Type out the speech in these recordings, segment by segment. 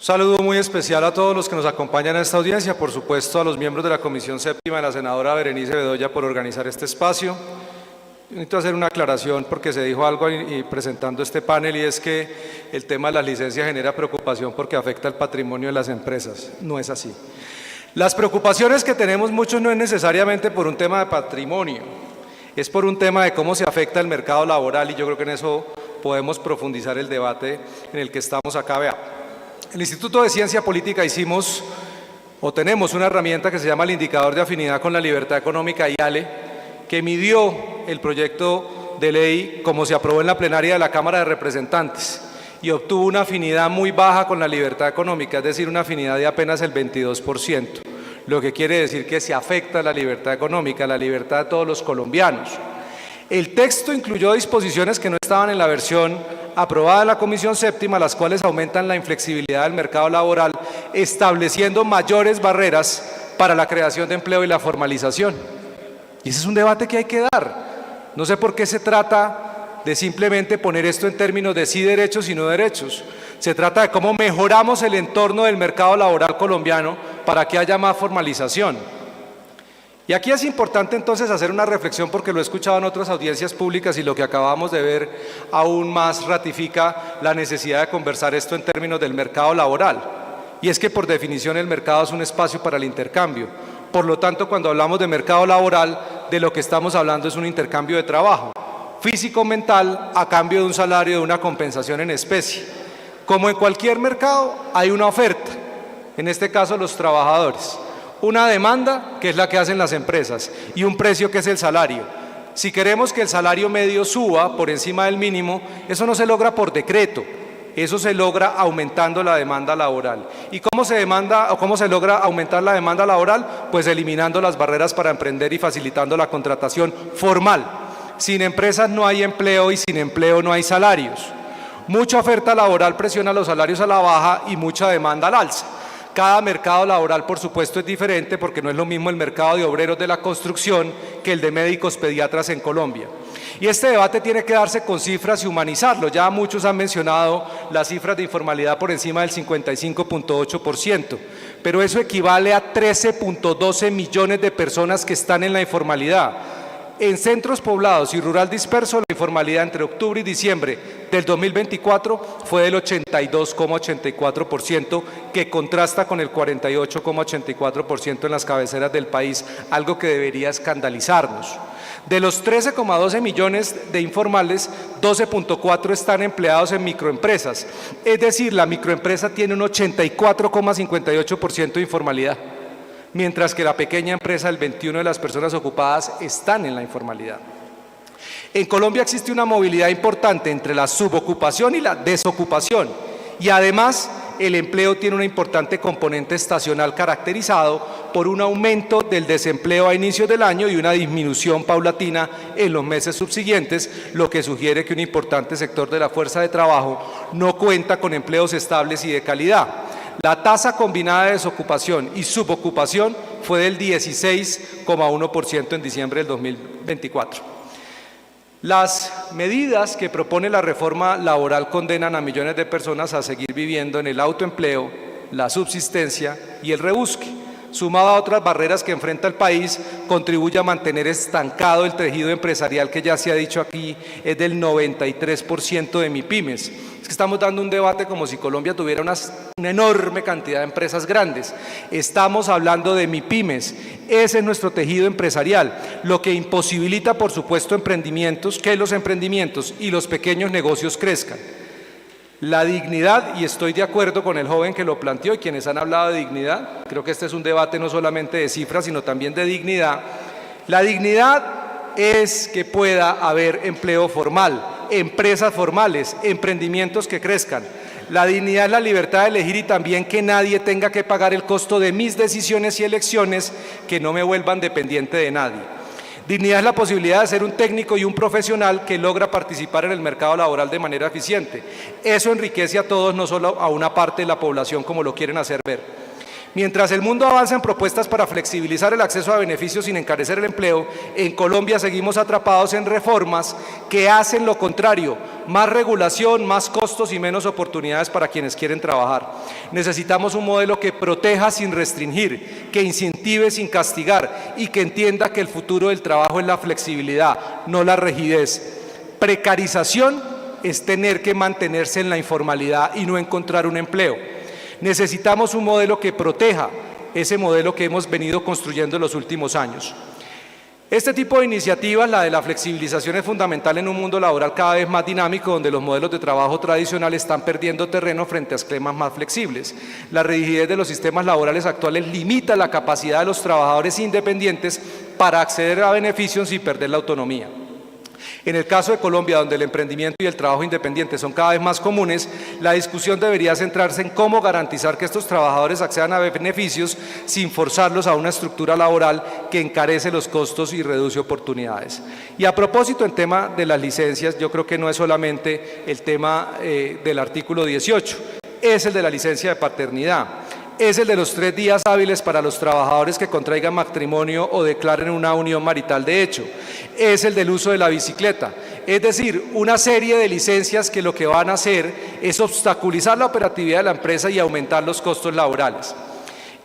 Un saludo muy especial a todos los que nos acompañan en esta audiencia, por supuesto a los miembros de la Comisión Séptima de la senadora Berenice Bedoya por organizar este espacio. Necesito hacer una aclaración porque se dijo algo presentando este panel, y es que el tema de las licencias genera preocupación porque afecta el patrimonio de las empresas. No es así. Las preocupaciones que tenemos muchos no es necesariamente por un tema de patrimonio, es por un tema de cómo se afecta el mercado laboral, y yo creo que en eso podemos profundizar el debate en el que estamos acá. Vea, el Instituto de Ciencia Política tenemos una herramienta que se llama el Indicador de Afinidad con la Libertad Económica, IALE, que midió el proyecto de ley como se aprobó en la plenaria de la Cámara de Representantes y obtuvo una afinidad muy baja con la libertad económica, es decir, una afinidad de apenas el 22%, lo que quiere decir que se afecta la libertad económica, la libertad de todos los colombianos. El texto incluyó disposiciones que no estaban en la versión aprobada en la Comisión Séptima, las cuales aumentan la inflexibilidad del mercado laboral, estableciendo mayores barreras para la creación de empleo y la formalización. Y ese es un debate que hay que dar. No sé por qué se trata de simplemente poner esto en términos de sí derechos y no derechos. Se trata de cómo mejoramos el entorno del mercado laboral colombiano para que haya más formalización. Y aquí es importante entonces hacer una reflexión, porque lo he escuchado en otras audiencias públicas y lo que acabamos de ver aún más ratifica la necesidad de conversar esto en términos del mercado laboral. Y es que por definición el mercado es un espacio para el intercambio. Por lo tanto, cuando hablamos de mercado laboral, de lo que estamos hablando es un intercambio de trabajo físico-mental a cambio de un salario, de una compensación en especie. Como en cualquier mercado, hay una oferta, en este caso los trabajadores, una demanda, que es la que hacen las empresas, y un precio, que es el salario. Si queremos que el salario medio suba por encima del mínimo, eso no se logra por decreto, eso se logra aumentando la demanda laboral. ¿Y cómo se logra aumentar la demanda laboral? Pues eliminando las barreras para emprender y facilitando la contratación formal. Sin empresas no hay empleo, y sin empleo no hay salarios. Mucha oferta laboral presiona los salarios a la baja y mucha demanda al alza. Cada mercado laboral, por supuesto, es diferente, porque no es lo mismo el mercado de obreros de la construcción que el de médicos pediatras en Colombia. Y este debate tiene que darse con cifras y humanizarlo. Ya muchos han mencionado las cifras de informalidad por encima del 55.8%, pero eso equivale a 13.12 millones de personas que están en la informalidad. En centros poblados y rural disperso, la informalidad entre octubre y diciembre del 2024 fue del 82,84%, que contrasta con el 48,84% en las cabeceras del país, algo que debería escandalizarnos. De los 13,12 millones de informales, 12,4 están empleados en microempresas, es decir, la microempresa tiene un 84,58% de informalidad, mientras que la pequeña empresa, el 21% de las personas ocupadas están en la informalidad. En Colombia existe una movilidad importante entre la subocupación y la desocupación, y además el empleo tiene una importante componente estacional caracterizado por un aumento del desempleo a inicios del año y una disminución paulatina en los meses subsiguientes, lo que sugiere que un importante sector de la fuerza de trabajo no cuenta con empleos estables y de calidad. La tasa combinada de desocupación y subocupación fue del 16,1% en diciembre del 2024. Las medidas que propone la reforma laboral condenan a millones de personas a seguir viviendo en el autoempleo, la subsistencia y el rebusque. Sumado a otras barreras que enfrenta el país, contribuye a mantener estancado el tejido empresarial, que ya se ha dicho aquí es del 93% de MIPYMES. Es que estamos dando un debate como si Colombia tuviera una enorme cantidad de empresas grandes. Estamos hablando de MIPYMES, ese es nuestro tejido empresarial, lo que imposibilita, por supuesto, que los emprendimientos y los pequeños negocios crezcan. La dignidad, y estoy de acuerdo con el joven que lo planteó y quienes han hablado de dignidad, creo que este es un debate no solamente de cifras, sino también de dignidad. La dignidad es que pueda haber empleo formal, empresas formales, emprendimientos que crezcan. La dignidad es la libertad de elegir, y también que nadie tenga que pagar el costo de mis decisiones y elecciones, que no me vuelvan dependiente de nadie. Dignidad es la posibilidad de ser un técnico y un profesional que logra participar en el mercado laboral de manera eficiente. Eso enriquece a todos, no solo a una parte de la población como lo quieren hacer ver. Mientras el mundo avanza en propuestas para flexibilizar el acceso a beneficios sin encarecer el empleo, en Colombia seguimos atrapados en reformas que hacen lo contrario: más regulación, más costos y menos oportunidades para quienes quieren trabajar. Necesitamos un modelo que proteja sin restringir, que incentive sin castigar y que entienda que el futuro del trabajo es la flexibilidad, no la rigidez. Precarización es tener que mantenerse en la informalidad y no encontrar un empleo. Necesitamos un modelo que proteja ese modelo que hemos venido construyendo en los últimos años. Este tipo de iniciativas, la de la flexibilización, es fundamental en un mundo laboral cada vez más dinámico, donde los modelos de trabajo tradicionales están perdiendo terreno frente a esquemas más flexibles. La rigidez de los sistemas laborales actuales limita la capacidad de los trabajadores independientes para acceder a beneficios sin perder la autonomía. En el caso de Colombia, donde el emprendimiento y el trabajo independiente son cada vez más comunes, la discusión debería centrarse en cómo garantizar que estos trabajadores accedan a beneficios sin forzarlos a una estructura laboral que encarece los costos y reduce oportunidades. Y a propósito, en tema de las licencias, yo creo que no es solamente el tema del artículo 18, es el de la licencia de paternidad. Es el de los 3 días hábiles para los trabajadores que contraigan matrimonio o declaren una unión marital de hecho. Es el del uso de la bicicleta. Es decir, una serie de licencias que lo que van a hacer es obstaculizar la operatividad de la empresa y aumentar los costos laborales.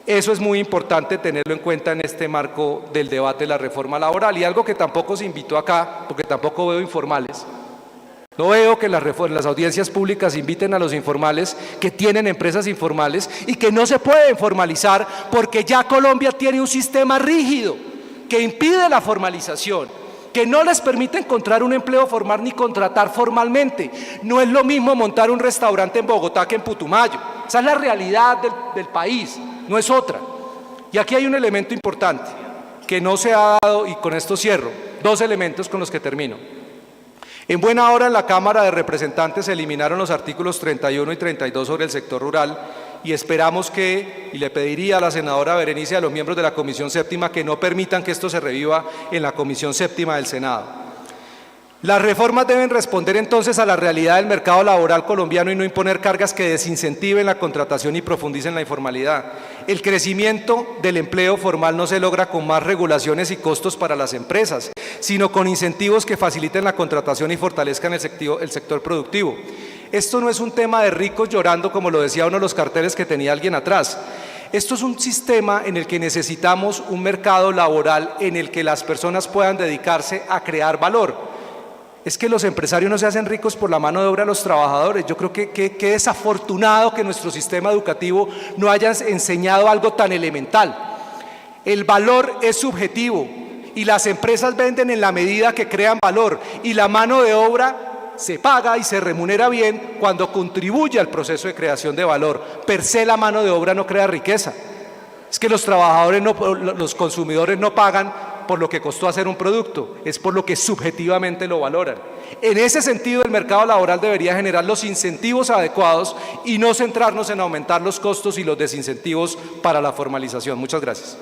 Eso es muy importante tenerlo en cuenta en este marco del debate de la reforma laboral. Y algo que tampoco se invitó acá, porque tampoco veo informales. No veo que las audiencias públicas inviten a los informales que tienen empresas informales y que no se pueden formalizar porque ya Colombia tiene un sistema rígido que impide la formalización, que no les permite encontrar un empleo formal ni contratar formalmente. No es lo mismo montar un restaurante en Bogotá que en Putumayo. Esa es la realidad del país, no es otra. Y aquí hay un elemento importante que no se ha dado, y con esto cierro, 2 elementos con los que termino. En buena hora en la Cámara de Representantes se eliminaron los artículos 31 y 32 sobre el sector rural y esperamos que, y le pediría a la senadora Berenice y a los miembros de la Comisión Séptima que no permitan que esto se reviva en la Comisión Séptima del Senado. Las reformas deben responder entonces a la realidad del mercado laboral colombiano y no imponer cargas que desincentiven la contratación y profundicen la informalidad. El crecimiento del empleo formal no se logra con más regulaciones y costos para las empresas, sino con incentivos que faciliten la contratación y fortalezcan el sector productivo. Esto no es un tema de ricos llorando, como lo decía uno de los carteles que tenía alguien atrás. Esto es un sistema en el que necesitamos un mercado laboral en el que las personas puedan dedicarse a crear valor. Es que los empresarios no se hacen ricos por la mano de obra de los trabajadores. Yo creo que desafortunado que nuestro sistema educativo no haya enseñado algo tan elemental. El valor es subjetivo y las empresas venden en la medida que crean valor y la mano de obra se paga y se remunera bien cuando contribuye al proceso de creación de valor. Per se la mano de obra no crea riqueza. Es que los trabajadores, los consumidores no pagan por lo que costó hacer un producto, es por lo que subjetivamente lo valoran. En ese sentido, el mercado laboral debería generar los incentivos adecuados y no centrarnos en aumentar los costos y los desincentivos para la formalización. Muchas gracias.